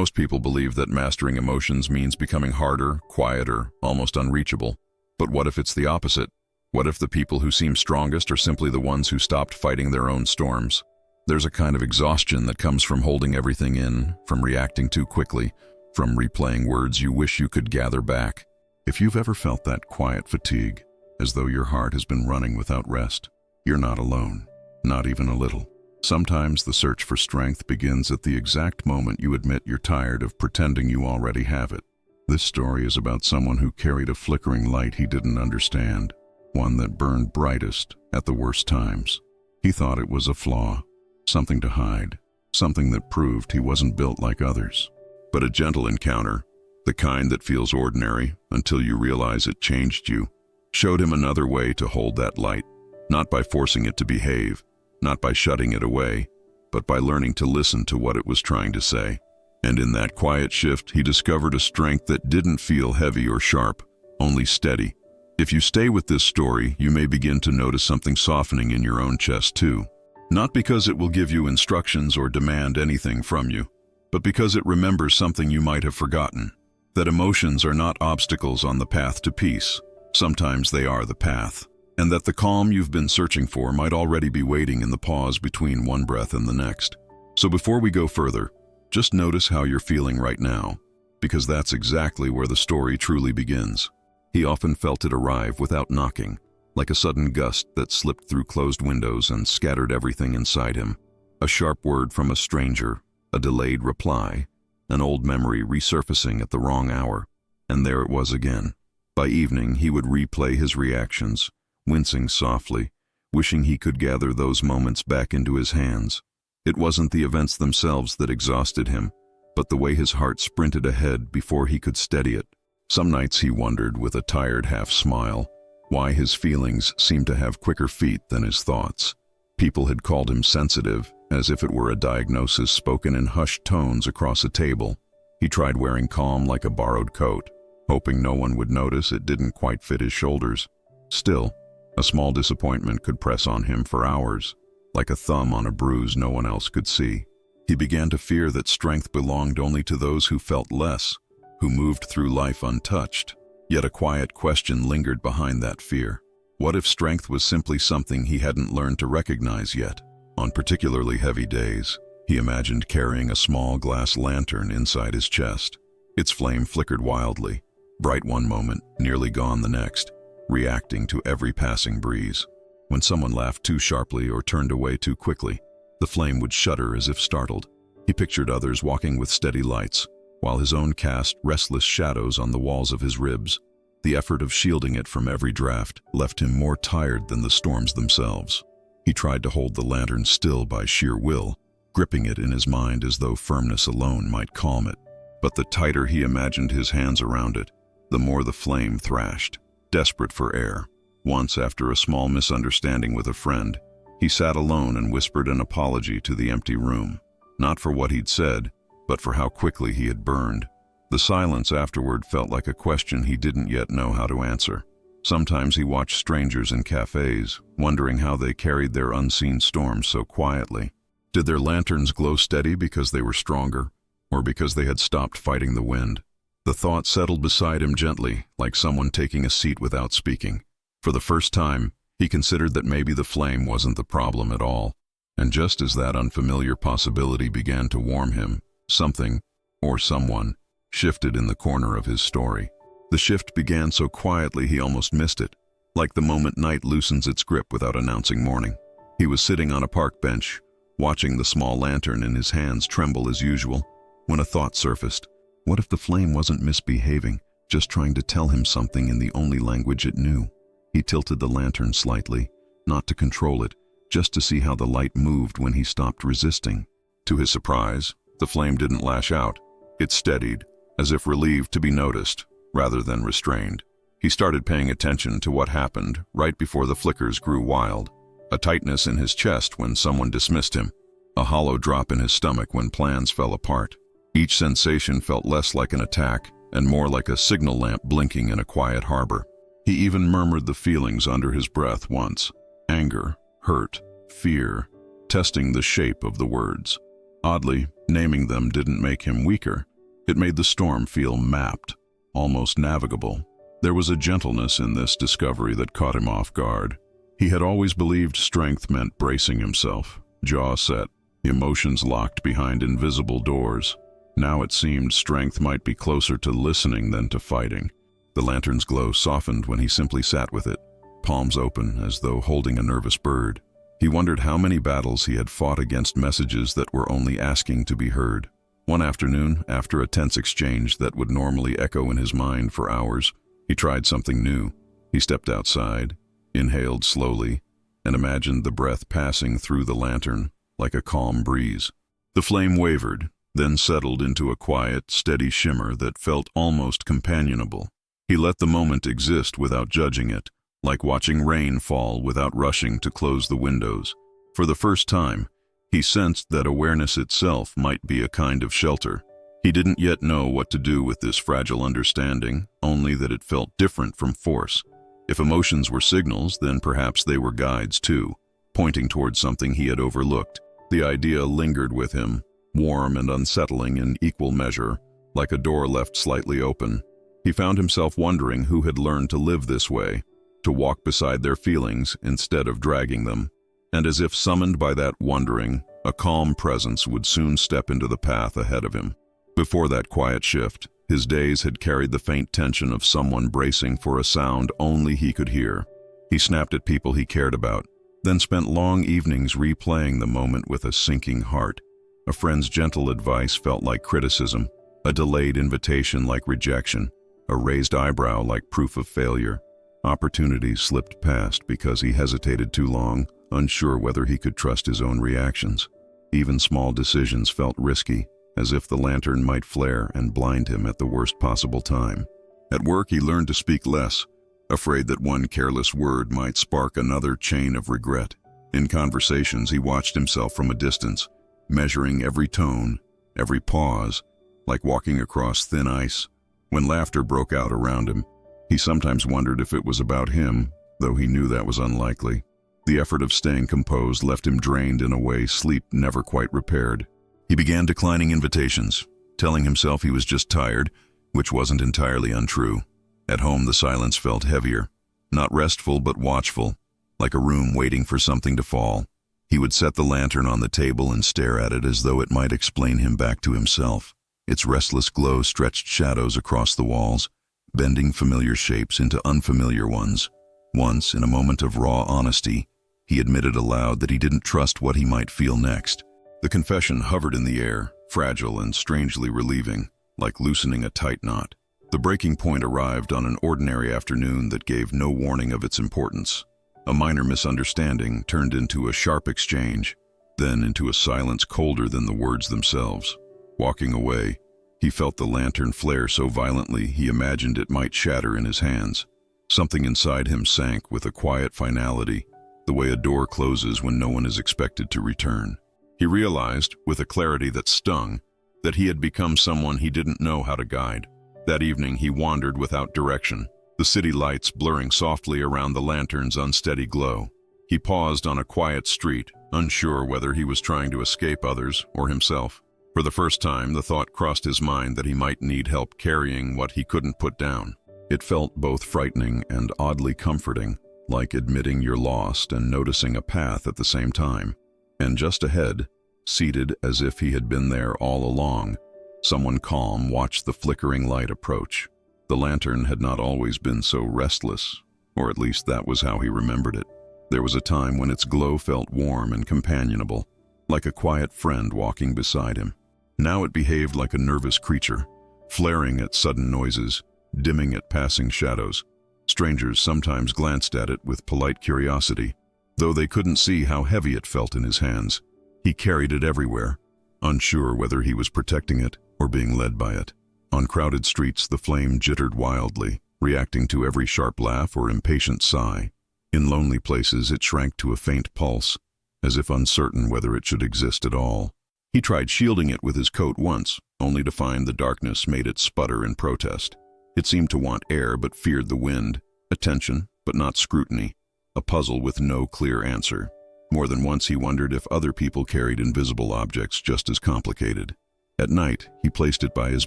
Most people believe that mastering emotions means becoming harder, quieter, almost unreachable. But what if it's the opposite? What if the people who seem strongest are simply the ones who stopped fighting their own storms? There's a kind of exhaustion that comes from holding everything in, from reacting too quickly, from replaying words you wish you could gather back. If you've ever felt that quiet fatigue, as though your heart has been running without rest, you're not alone, not even a little. Sometimes the search for strength begins at the exact moment you admit you're tired of pretending you already have it. This story is about someone who carried a flickering light he didn't understand, one that burned brightest at the worst times. He thought it was a flaw, something to hide, something that proved he wasn't built like others. But a gentle encounter, the kind that feels ordinary until you realize it changed you, showed him another way to hold that light, not by forcing it to behave, not by shutting it away, but by learning to listen to what it was trying to say. And in that quiet shift, he discovered a strength that didn't feel heavy or sharp, only steady. If you stay with this story, you may begin to notice something softening in your own chest too. Not because it will give you instructions or demand anything from you, but because it remembers something you might have forgotten. That emotions are not obstacles on the path to peace. Sometimes they are the path. And that the calm you've been searching for might already be waiting in the pause between one breath and the next. So before we go further, just notice how you're feeling right now, because that's exactly where the story truly begins. He often felt it arrive without knocking, like a sudden gust that slipped through closed windows and scattered everything inside him. A sharp word from a stranger, a delayed reply, an old memory resurfacing at the wrong hour, and there it was again. By evening, he would replay his reactions, wincing softly, wishing he could gather those moments back into his hands. It wasn't the events themselves that exhausted him, but the way his heart sprinted ahead before he could steady it. Some nights he wondered, with a tired half-smile, why his feelings seemed to have quicker feet than his thoughts. People had called him sensitive, as if it were a diagnosis spoken in hushed tones across a table. He tried wearing calm like a borrowed coat, hoping no one would notice it didn't quite fit his shoulders. Still, a small disappointment could press on him for hours, like a thumb on a bruise no one else could see. He began to fear that strength belonged only to those who felt less, who moved through life untouched. Yet a quiet question lingered behind that fear. What if strength was simply something he hadn't learned to recognize yet? On particularly heavy days, he imagined carrying a small glass lantern inside his chest. Its flame flickered wildly, bright one moment, nearly gone the next, reacting to every passing breeze. When someone laughed too sharply or turned away too quickly, the flame would shudder as if startled. He pictured others walking with steady lights, while his own cast restless shadows on the walls of his ribs. The effort of shielding it from every draft left him more tired than the storms themselves. He tried to hold the lantern still by sheer will, gripping it in his mind as though firmness alone might calm it. But the tighter he imagined his hands around it, the more the flame thrashed, desperate for air. Once, after a small misunderstanding with a friend, he sat alone and whispered an apology to the empty room, not for what he'd said, but for how quickly he had burned. The silence afterward felt like a question he didn't yet know how to answer. Sometimes he watched strangers in cafes, wondering how they carried their unseen storms so quietly. Did their lanterns glow steady because they were stronger, or because they had stopped fighting the wind? The thought settled beside him gently, like someone taking a seat without speaking. For the first time, he considered that maybe the flame wasn't the problem at all. And just as that unfamiliar possibility began to warm him, something, or someone, shifted in the corner of his story. The shift began so quietly he almost missed it, like the moment night loosens its grip without announcing morning. He was sitting on a park bench, watching the small lantern in his hands tremble as usual, when a thought surfaced. What if the flame wasn't misbehaving, just trying to tell him something in the only language it knew? He tilted the lantern slightly, not to control it, just to see how the light moved when he stopped resisting. To his surprise, the flame didn't lash out. It steadied, as if relieved to be noticed, rather than restrained. He started paying attention to what happened right before the flickers grew wild. A tightness in his chest when someone dismissed him, a hollow drop in his stomach when plans fell apart. Each sensation felt less like an attack and more like a signal lamp blinking in a quiet harbor. He even murmured the feelings under his breath once: anger, hurt, fear, testing the shape of the words. Oddly, naming them didn't make him weaker. It made the storm feel mapped, almost navigable. There was a gentleness in this discovery that caught him off guard. He had always believed strength meant bracing himself, jaw set, emotions locked behind invisible doors. Now it seemed strength might be closer to listening than to fighting. The lantern's glow softened when he simply sat with it, palms open as though holding a nervous bird. He wondered how many battles he had fought against messages that were only asking to be heard. One afternoon, after a tense exchange that would normally echo in his mind for hours, he tried something new. He stepped outside, inhaled slowly, and imagined the breath passing through the lantern like a calm breeze. The flame wavered, then settled into a quiet, steady shimmer that felt almost companionable. He let the moment exist without judging it, like watching rain fall without rushing to close the windows. For the first time, he sensed that awareness itself might be a kind of shelter. He didn't yet know what to do with this fragile understanding, only that it felt different from force. If emotions were signals, then perhaps they were guides too, pointing towards something he had overlooked. The idea lingered with him, warm and unsettling in equal measure, like a door left slightly open. He found himself wondering who had learned to live this way, to walk beside their feelings instead of dragging them. And as if summoned by that wondering, a calm presence would soon step into the path ahead of him. Before that quiet shift, his days had carried the faint tension of someone bracing for a sound only he could hear. He snapped at people he cared about, then spent long evenings replaying the moment with a sinking heart. A friend's gentle advice felt like criticism, a delayed invitation like rejection, a raised eyebrow like proof of failure. Opportunities slipped past because he hesitated too long, unsure whether he could trust his own reactions. Even small decisions felt risky, as if the lantern might flare and blind him at the worst possible time. At work, he learned to speak less, afraid that one careless word might spark another chain of regret. In conversations, he watched himself from a distance, measuring every tone, every pause, like walking across thin ice. When laughter broke out around him, he sometimes wondered if it was about him, though he knew that was unlikely. The effort of staying composed left him drained in a way sleep never quite repaired. He began declining invitations, telling himself he was just tired, which wasn't entirely untrue. At home, the silence felt heavier, not restful but watchful, like a room waiting for something to fall. He would set the lantern on the table and stare at it as though it might explain him back to himself. Its restless glow stretched shadows across the walls, bending familiar shapes into unfamiliar ones. Once, in a moment of raw honesty, he admitted aloud that he didn't trust what he might feel next. The confession hovered in the air, fragile and strangely relieving, like loosening a tight knot. The breaking point arrived on an ordinary afternoon that gave no warning of its importance. A minor misunderstanding turned into a sharp exchange, then into a silence colder than the words themselves. Walking away, he felt the lantern flare so violently he imagined it might shatter in his hands. Something inside him sank with a quiet finality, the way a door closes when no one is expected to return. He realized, with a clarity that stung, that he had become someone he didn't know how to guide. That evening he wandered without direction, the city lights blurring softly around the lantern's unsteady glow. He paused on a quiet street, unsure whether he was trying to escape others or himself. For the first time, the thought crossed his mind that he might need help carrying what he couldn't put down. It felt both frightening and oddly comforting, like admitting you're lost and noticing a path at the same time. And just ahead, seated as if he had been there all along, someone calm watched the flickering light approach. The lantern had not always been so restless, or at least that was how he remembered it. There was a time when its glow felt warm and companionable, like a quiet friend walking beside him. Now it behaved like a nervous creature, flaring at sudden noises, dimming at passing shadows. Strangers sometimes glanced at it with polite curiosity, though they couldn't see how heavy it felt in his hands. He carried it everywhere, unsure whether he was protecting it or being led by it. On crowded streets, the flame jittered wildly, reacting to every sharp laugh or impatient sigh. In lonely places, it shrank to a faint pulse, as if uncertain whether it should exist at all. He tried shielding it with his coat once, only to find the darkness made it sputter in protest. It seemed to want air but feared the wind, attention but not scrutiny, a puzzle with no clear answer. More than once he wondered if other people carried invisible objects just as complicated. At night, he placed it by his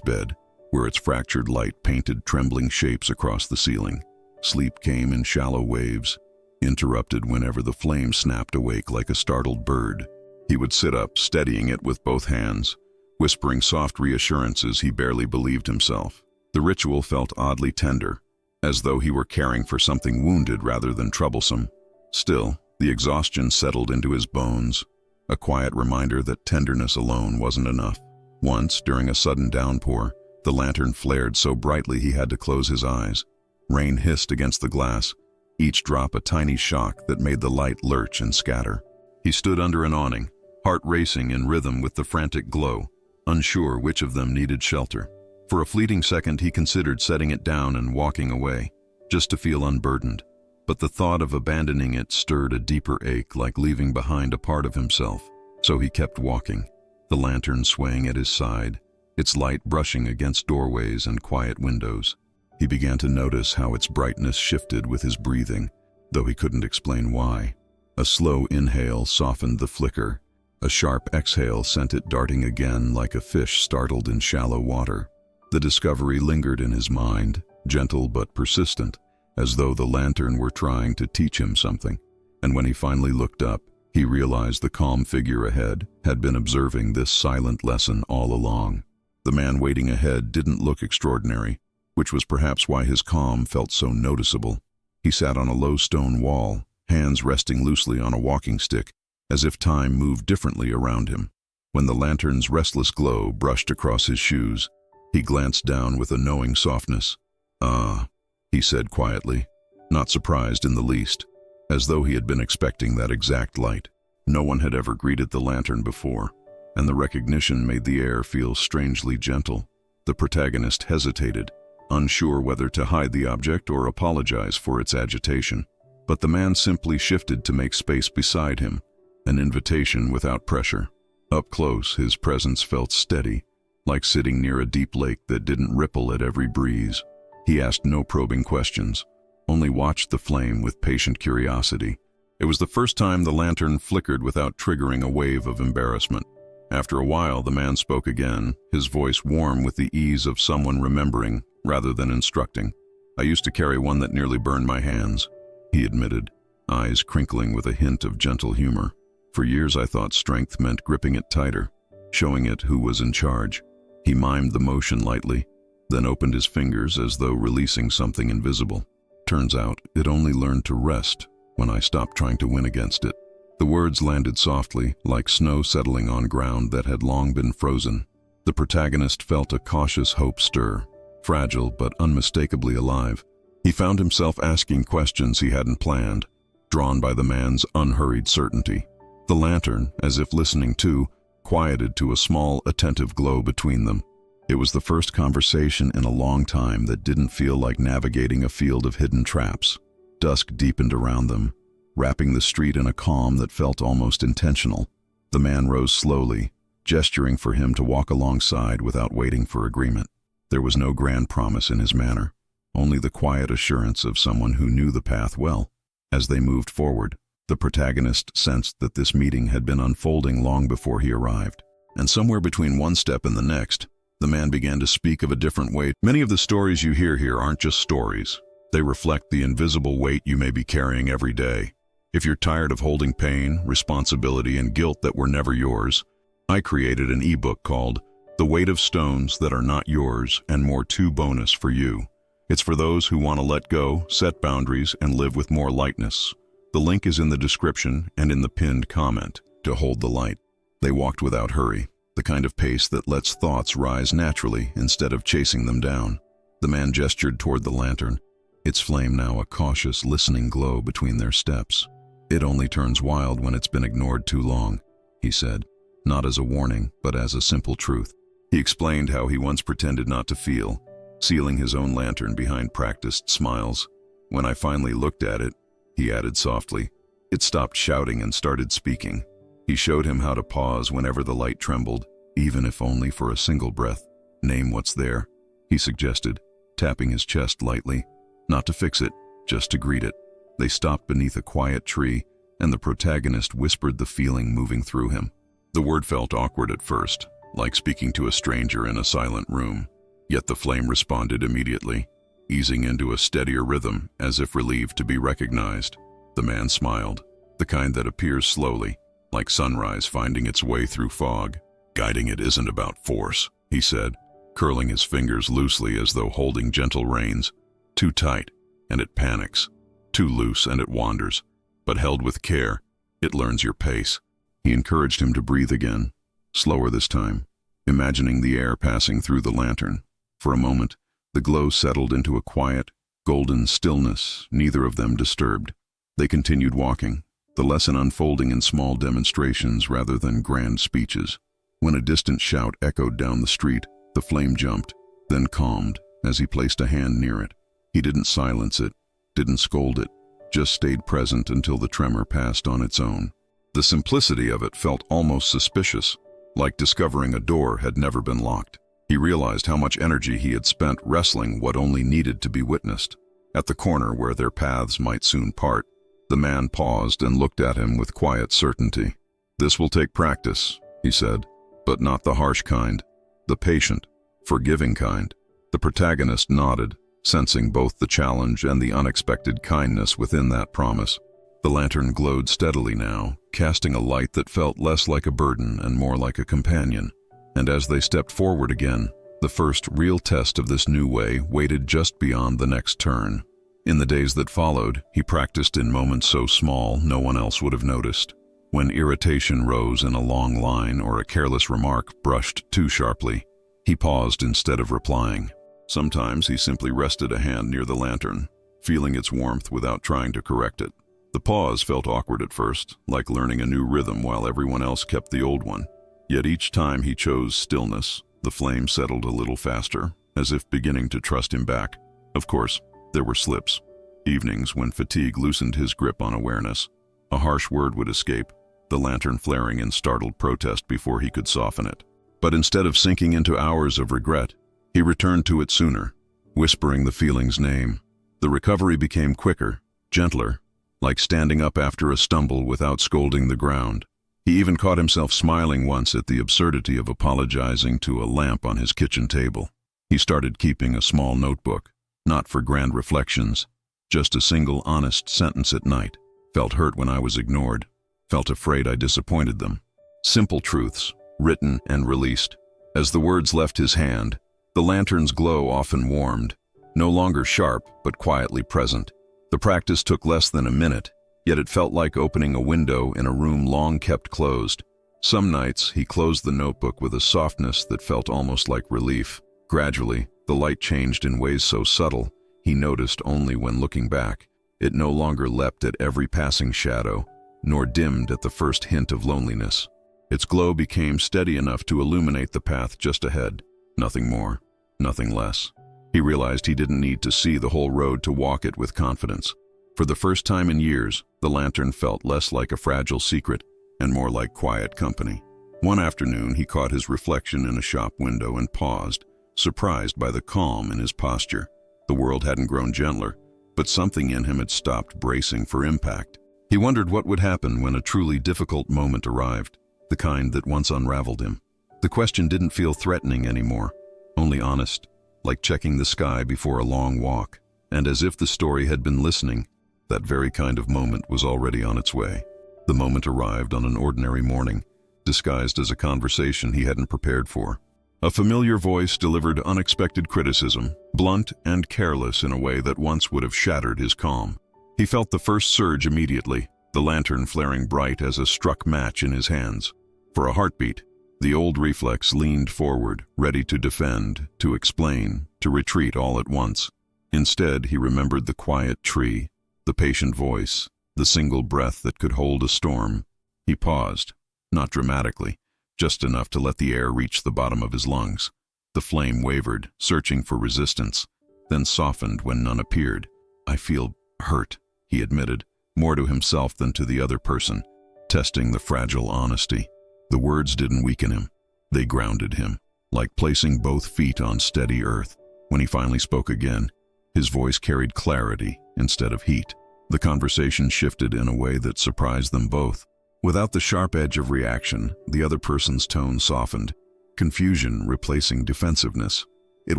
bed, where its fractured light painted trembling shapes across the ceiling. Sleep came in shallow waves, interrupted whenever the flame snapped awake like a startled bird. He would sit up, steadying it with both hands, whispering soft reassurances he barely believed himself. The ritual felt oddly tender, as though he were caring for something wounded rather than troublesome. Still, the exhaustion settled into his bones, a quiet reminder that tenderness alone wasn't enough. Once, during a sudden downpour, the lantern flared so brightly he had to close his eyes. Rain hissed against the glass, each drop a tiny shock that made the light lurch and scatter. He stood under an awning, heart racing in rhythm with the frantic glow, unsure which of them needed shelter. For a fleeting second he considered setting it down and walking away, just to feel unburdened. But the thought of abandoning it stirred a deeper ache, like leaving behind a part of himself. So he kept walking, the lantern swaying at his side, its light brushing against doorways and quiet windows. He began to notice how its brightness shifted with his breathing, though he couldn't explain why. A slow inhale softened the flicker. A sharp exhale sent it darting again like a fish startled in shallow water. The discovery lingered in his mind, gentle but persistent, as though the lantern were trying to teach him something. And when he finally looked up, he realized the calm figure ahead had been observing this silent lesson all along. The man waiting ahead didn't look extraordinary, which was perhaps why his calm felt so noticeable. He sat on a low stone wall, hands resting loosely on a walking stick, as if time moved differently around him. When the lantern's restless glow brushed across his shoes, he glanced down with a knowing softness. "Ah," he said quietly, not surprised in the least, as though he had been expecting that exact light. No one had ever greeted the lantern before, and the recognition made the air feel strangely gentle. The protagonist hesitated, unsure whether to hide the object or apologize for its agitation. But the man simply shifted to make space beside him, an invitation without pressure. Up close, his presence felt steady, like sitting near a deep lake that didn't ripple at every breeze. He asked no probing questions, only watched the flame with patient curiosity. It was the first time the lantern flickered without triggering a wave of embarrassment. After a while, the man spoke again, his voice warm with the ease of someone remembering rather than instructing. "I used to carry one that nearly burned my hands," he admitted, eyes crinkling with a hint of gentle humor. "For years I thought strength meant gripping it tighter, showing it who was in charge." He mimed the motion lightly, then opened his fingers as though releasing something invisible. "Turns out it only learned to rest when I stopped trying to win against it." The words landed softly, like snow settling on ground that had long been frozen. The protagonist felt a cautious hope stir, fragile but unmistakably alive. He found himself asking questions he hadn't planned, drawn by the man's unhurried certainty. The lantern, as if listening too, quieted to a small, attentive glow between them. It was the first conversation in a long time that didn't feel like navigating a field of hidden traps. Dusk deepened around them, wrapping the street in a calm that felt almost intentional. The man rose slowly, gesturing for him to walk alongside without waiting for agreement. There was no grand promise in his manner, only the quiet assurance of someone who knew the path well. As they moved forward, the protagonist sensed that this meeting had been unfolding long before he arrived. And somewhere between one step and the next, the man began to speak of a different weight. "Many of the stories you hear here aren't just stories. They reflect the invisible weight you may be carrying every day. If you're tired of holding pain, responsibility, and guilt that were never yours, I created an ebook called The Weight of Stones That Are Not Yours and More Too Bonus for You. It's for those who want to let go, set boundaries, and live with more lightness. The link is in the description and in the pinned comment. To hold the light." They walked without hurry, the kind of pace that lets thoughts rise naturally instead of chasing them down. The man gestured toward the lantern, its flame now a cautious, listening glow between their steps. "It only turns wild when it's been ignored too long," he said, not as a warning, but as a simple truth. He explained how he once pretended not to feel, sealing his own lantern behind practiced smiles. "When I finally looked at it," he added softly, "it stopped shouting and started speaking." He showed him how to pause whenever the light trembled, even if only for a single breath. "Name what's there," he suggested, tapping his chest lightly. Not to fix it, just to greet it. They stopped beneath a quiet tree, and the protagonist whispered the feeling moving through him. The word felt awkward at first, like speaking to a stranger in a silent room. Yet the flame responded immediately, easing into a steadier rhythm as if relieved to be recognized. The man smiled, the kind that appears slowly, like sunrise finding its way through fog. Guiding it isn't about force, he said, curling his fingers loosely as though holding gentle reins. Too tight, and it panics. Too loose, and it wanders. But held with care, it learns your pace. He encouraged him to breathe again, slower this time, imagining the air passing through the lantern. For a moment, the glow settled into a quiet, golden stillness, neither of them disturbed. They continued walking, the lesson unfolding in small demonstrations rather than grand speeches. When a distant shout echoed down the street, the flame jumped, then calmed as he placed a hand near it. He didn't silence it, didn't scold it, just stayed present until the tremor passed on its own. The simplicity of it felt almost suspicious, like discovering a door had never been locked. He realized how much energy he had spent wrestling what only needed to be witnessed. At the corner where their paths might soon part, the man paused and looked at him with quiet certainty. "This will take practice," he said, "but not the harsh kind, the patient, forgiving kind." The protagonist nodded, sensing both the challenge and the unexpected kindness within that promise. The lantern glowed steadily now, casting a light that felt less like a burden and more like a companion. And as they stepped forward again, the first real test of this new way waited just beyond the next turn. In the days that followed, he practiced in moments so small no one else would have noticed. When irritation rose in a long line or a careless remark brushed too sharply, he paused instead of replying. Sometimes he simply rested a hand near the lantern, feeling its warmth without trying to correct it. The pause felt awkward at first, like learning a new rhythm while everyone else kept the old one. Yet each time he chose stillness, the flame settled a little faster, as if beginning to trust him back. Of course, there were slips. Evenings when fatigue loosened his grip on awareness. A harsh word would escape, the lantern flaring in startled protest before he could soften it. But instead of sinking into hours of regret, he returned to it sooner, whispering the feeling's name. The recovery became quicker, gentler, like standing up after a stumble without scolding the ground. He even caught himself smiling once at the absurdity of apologizing to a lamp on his kitchen table. He started keeping a small notebook, not for grand reflections, just a single honest sentence at night. Felt hurt when I was ignored, felt afraid I disappointed them. Simple truths, written and released. As the words left his hand, the lantern's glow often warmed, no longer sharp but quietly present. The practice took less than a minute, yet it felt like opening a window in a room long kept closed. Some nights he closed the notebook with a softness that felt almost like relief. Gradually, the light changed in ways so subtle, he noticed only when looking back. It no longer leapt at every passing shadow, nor dimmed at the first hint of loneliness. Its glow became steady enough to illuminate the path just ahead. Nothing more, nothing less. He realized he didn't need to see the whole road to walk it with confidence. For the first time in years, the lantern felt less like a fragile secret and more like quiet company. One afternoon, he caught his reflection in a shop window and paused, surprised by the calm in his posture. The world hadn't grown gentler, but something in him had stopped bracing for impact. He wondered what would happen when a truly difficult moment arrived, the kind that once unraveled him. The question didn't feel threatening anymore, only honest, like checking the sky before a long walk. And as if the story had been listening, that very kind of moment was already on its way. The moment arrived on an ordinary morning, disguised as a conversation he hadn't prepared for. A familiar voice delivered unexpected criticism, blunt and careless in a way that once would have shattered his calm. He felt the first surge immediately, the lantern flaring bright as a struck match in his hands. For a heartbeat, the old reflex leaned forward, ready to defend, to explain, to retreat all at once. Instead, he remembered the quiet tree, the patient voice, the single breath that could hold a storm. He paused, not dramatically, just enough to let the air reach the bottom of his lungs. The flame wavered, searching for resistance, then softened when none appeared. "I feel hurt," he admitted, more to himself than to the other person, testing the fragile honesty. The words didn't weaken him. They grounded him, like placing both feet on steady earth. When he finally spoke again, his voice carried clarity instead of heat. The conversation shifted in a way that surprised them both. Without the sharp edge of reaction, the other person's tone softened. confusion replacing defensiveness. It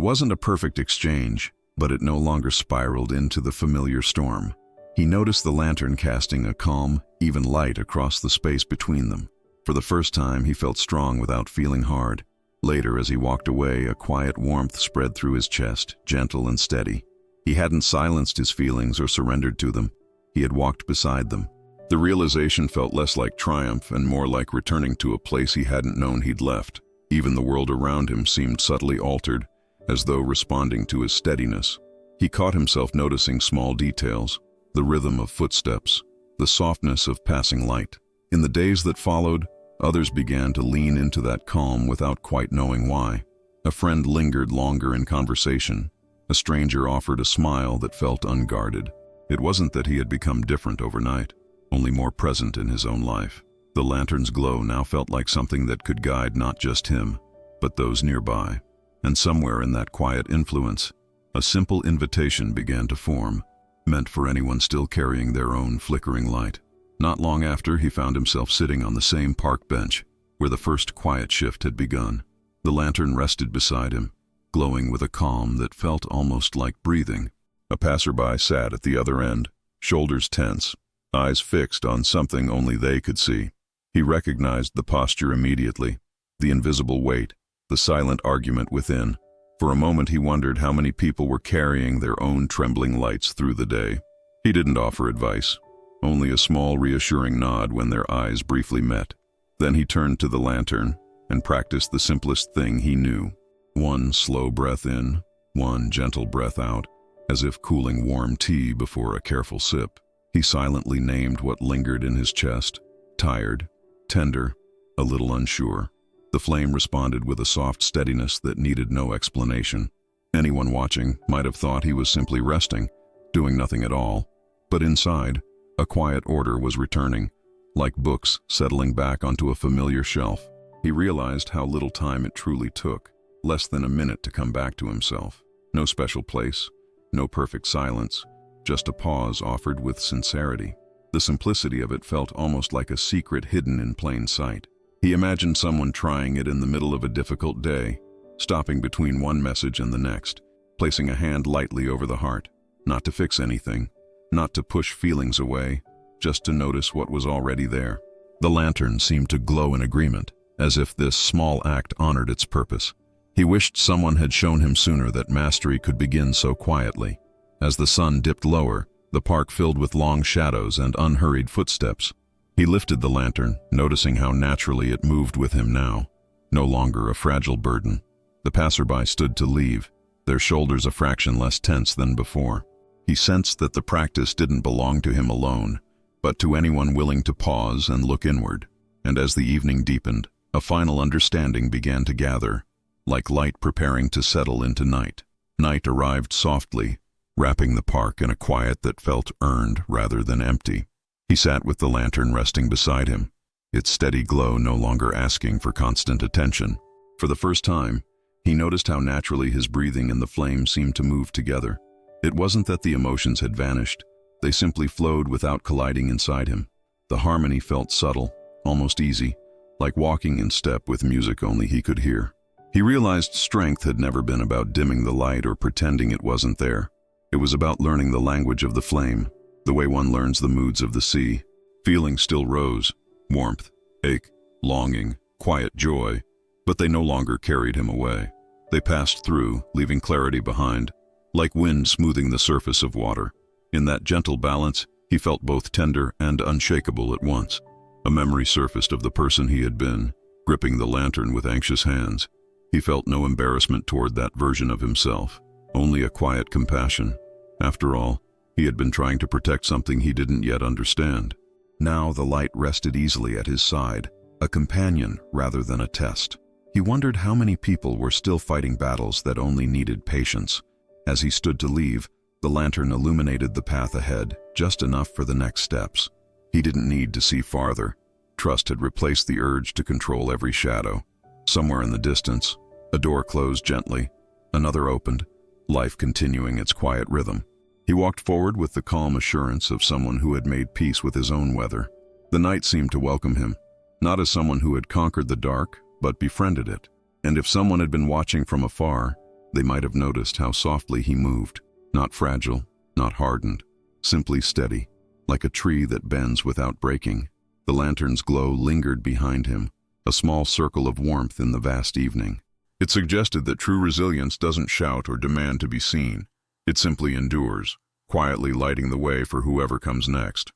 wasn't a perfect exchange, but it no longer spiraled into the familiar storm. He noticed the lantern casting a calm, even light across the space between them. For the first time, he felt strong without feeling hard. Later, as he walked away, a quiet warmth spread through his chest, gentle and steady. He hadn't silenced his feelings or surrendered to them. He had walked beside them. The realization felt less like triumph and more like returning to a place he hadn't known he'd left. Even the world around him seemed subtly altered, as though responding to his steadiness. He caught himself noticing small details, the rhythm of footsteps, the softness of passing light. In the days that followed, others began to lean into that calm without quite knowing why. A friend lingered longer in conversation. A stranger offered a smile that felt unguarded. It wasn't that he had become different overnight, only more present in his own life. The lantern's glow now felt like something that could guide not just him, but those nearby. And somewhere in that quiet influence, a simple invitation began to form, meant for anyone still carrying their own flickering light. Not long after, he found himself sitting on the same park bench where the first quiet shift had begun. The lantern rested beside him, glowing with a calm that felt almost like breathing. A passerby sat at the other end, shoulders tense, eyes fixed on something only they could see. He recognized the posture immediately, the invisible weight, the silent argument within. For a moment he wondered how many people were carrying their own trembling lights through the day. He didn't offer advice, only a small reassuring nod when their eyes briefly met. Then he turned to the lantern and practiced the simplest thing he knew. One slow breath in, one gentle breath out, as if cooling warm tea before a careful sip. He silently named what lingered in his chest, tired, tender, a little unsure. The flame responded with a soft steadiness that needed no explanation. Anyone watching might have thought he was simply resting, doing nothing at all. But inside, a quiet order was returning, like books settling back onto a familiar shelf. He realized how little time it truly took, less than a minute to come back to himself. No special place, no perfect silence, just a pause offered with sincerity. The simplicity of it felt almost like a secret hidden in plain sight. He imagined someone trying it in the middle of a difficult day, stopping between one message and the next, placing a hand lightly over the heart, not to fix anything, not to push feelings away, just to notice what was already there. The lantern seemed to glow in agreement, as if this small act honored its purpose. He wished someone had shown him sooner that mastery could begin so quietly. As the sun dipped lower, the park filled with long shadows and unhurried footsteps. He lifted the lantern, noticing how naturally it moved with him now, no longer a fragile burden. The passerby stood to leave, their shoulders a fraction less tense than before. He sensed that the practice didn't belong to him alone, but to anyone willing to pause and look inward. And as the evening deepened, a final understanding began to gather, like light preparing to settle into night. Night arrived softly, wrapping the park in a quiet that felt earned rather than empty. He sat with the lantern resting beside him, its steady glow no longer asking for constant attention. For the first time, he noticed how naturally his breathing and the flame seemed to move together. It wasn't that the emotions had vanished, they simply flowed without colliding inside him. The harmony felt subtle, almost easy, like walking in step with music only he could hear. He realized strength had never been about dimming the light or pretending it wasn't there. It was about learning the language of the flame, the way one learns the moods of the sea. Feelings still rose, warmth, ache, longing, quiet joy, but they no longer carried him away. They passed through, leaving clarity behind, like wind smoothing the surface of water. In that gentle balance, he felt both tender and unshakable at once. A memory surfaced of the person he had been, gripping the lantern with anxious hands. He felt no embarrassment toward that version of himself, only a quiet compassion. After all, he had been trying to protect something he didn't yet understand. Now the light rested easily at his side, a companion rather than a test. He wondered how many people were still fighting battles that only needed patience. As he stood to leave, the lantern illuminated the path ahead, just enough for the next steps. He didn't need to see farther. Trust had replaced the urge to control every shadow. Somewhere in the distance, a door closed gently, another opened, life continuing its quiet rhythm. He walked forward with the calm assurance of someone who had made peace with his own weather. The night seemed to welcome him, not as someone who had conquered the dark, but befriended it. And if someone had been watching from afar, they might have noticed how softly he moved, not fragile, not hardened, simply steady, like a tree that bends without breaking. The lantern's glow lingered behind him, a small circle of warmth in the vast evening. It suggested that true resilience doesn't shout or demand to be seen. It simply endures, quietly lighting the way for whoever comes next.